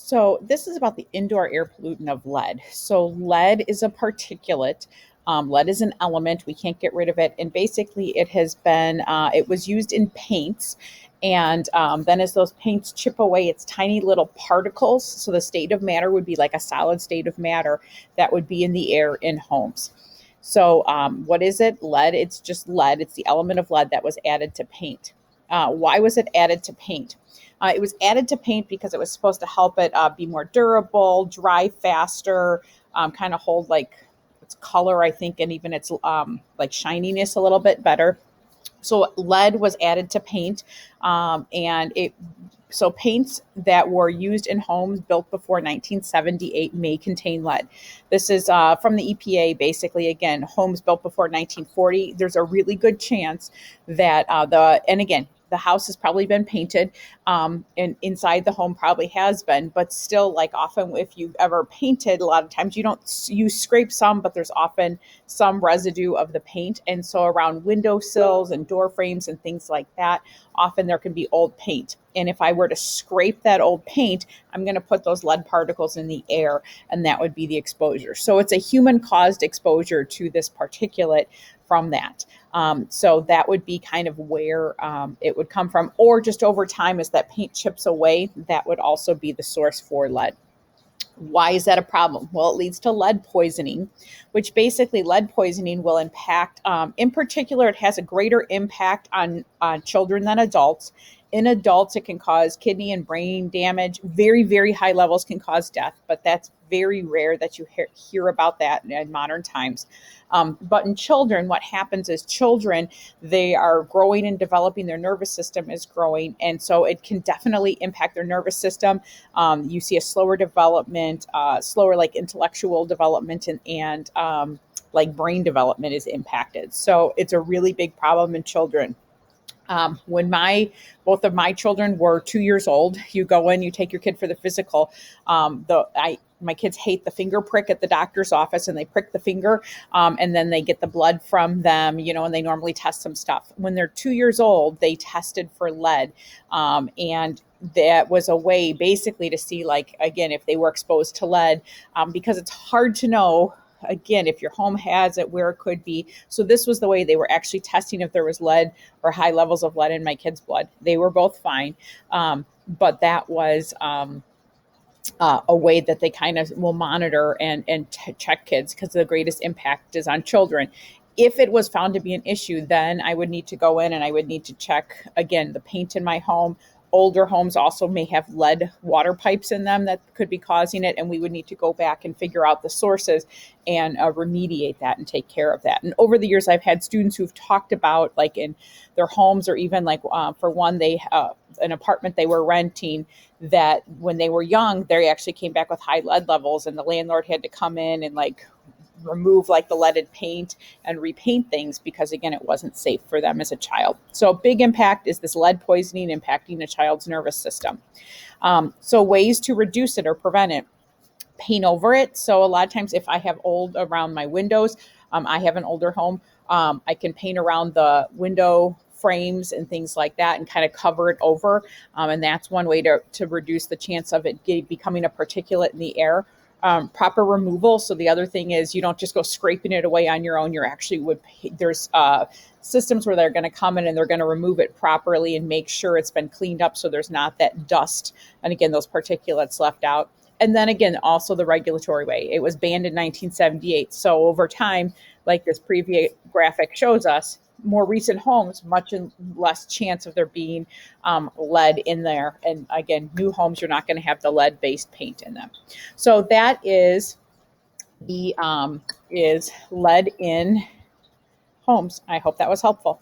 So this is about the indoor air pollutant of lead. So lead is a particulate. Lead is an element. We can't get rid of it. And basically, it was used in paints. And then as those paints chip away, it's tiny little particles. So the state of matter would be like a solid state of matter that would be in the air in homes. So what is it? Lead. It's just lead. It's the element of lead that was added to paint. Why was it added to paint? It was added to paint because it was supposed to help it be more durable, dry faster, kind of hold like its color, I think, and even its like shininess a little bit better. So lead was added to paint, and it so paints that were used in homes built before 1978 may contain lead. This is from the EPA. Basically, again, homes built before 1940. There's a really good chance that and again, the house has probably been painted, and inside the home probably has been, but still, like often if you've ever painted, a lot of times you scrape some, but there's often some residue of the paint. And so around windowsills and door frames and things like that, often there can be old paint. And if I were to scrape that old paint, I'm going to put those lead particles in the air, and that would be the exposure. So it's a human caused exposure to this particulate from that. So that would be kind of where it would come from. Or just over time, as that paint chips away, that would also be the source for lead. Why is that a problem? Well, it leads to lead poisoning, which basically lead poisoning will impact, in particular, it has a greater impact on children than adults. In adults, it can cause kidney and brain damage. Very, very high levels can cause death, but that's very rare that you hear about that in modern times. But in children, what happens is children, they are growing and developing, their nervous system is growing. And so it can definitely impact their nervous system. You see a slower development, slower like intellectual development and like brain development is impacted. So it's a really big problem in children. When both of my children were 2 years old, you go in, you take your kid for the physical. My kids hate the finger prick at the doctor's office, and they prick the finger, and then they get the blood from them, and they normally test some stuff. When they're 2 years old, they tested for lead, and that was a way basically to see, like, again, if they were exposed to lead, because it's hard to know again if your home has it where it could be. So this was the way they were actually testing if there was lead or high levels of lead in my kids' blood. They were both fine, but that was a way that they kind of will monitor and check kids, because the greatest impact is on children. If it was found to be an issue, then I would need to go in and I would need to check again the paint in my home. Older homes also may have lead water pipes in them that could be causing it, and we would need to go back and figure out the sources and remediate that and take care of that. And over the years, I've had students who've talked about, like in their homes, or even like for one, they an apartment they were renting, that when they were young, they actually came back with high lead levels, and the landlord had to come in and like remove like the leaded paint and repaint things, because again, it wasn't safe for them as a child. So big impact is this lead poisoning impacting a child's nervous system. So ways to reduce it or prevent it: paint over it. So a lot of times if I have old around my windows, I have an older home, I can paint around the window frames and things like that and kind of cover it over. And that's one way to reduce the chance of it becoming a particulate in the air. Proper removal. So the other thing is, you don't just go scraping it away on your own. You're actually there's systems where they're going to come in and they're going to remove it properly and make sure it's been cleaned up so there's not that dust and again those particulates left out. And then again, also the regulatory way. It was banned in 1978. So over time, like this previous graphic shows us, more recent homes, much less chance of there being lead in there. And again, new homes, you're not going to have the lead-based paint in them. So that is the is lead in homes. I hope that was helpful.